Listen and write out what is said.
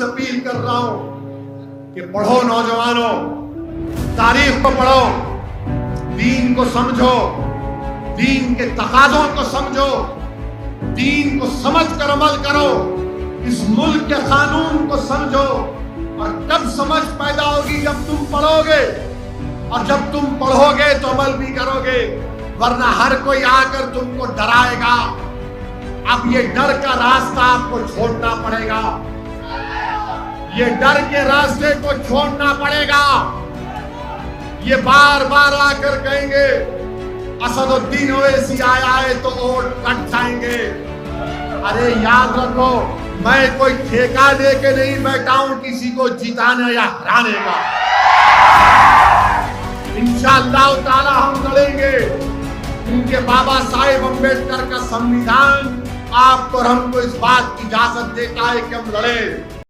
से अपील कर रहा हूं कि पढ़ो नौजवानों, तारीख को पढ़ो, दीन को समझो, दीन के तकाज़ों को समझो, दीन को समझ कर अमल करो, इस मुल्क के कानून को समझो। और कब समझ पैदा होगी? जब तुम पढ़ोगे, और जब तुम पढ़ोगे तो अमल भी करोगे, वरना हर कोई आकर तुमको डराएगा। अब ये डर का रास्ता आपको छोड़ना पड़ेगा, ये डर के रास्ते को छोड़ना पड़ेगा। ये बार बार आकर कहेंगे असदुद्दीन ओवैसी आया है तो वोट कट जाएंगे। अरे याद रखो, मैं कोई ठेका लेके नहीं बैठा हूं किसी को जिताने या हराने का। इंशाअल्लाह ताला हम लड़ेंगे। उनके बाबा साहेब अम्बेडकर का संविधान आपको और हमको इस बात की इजाजत देता है कि हम लड़े।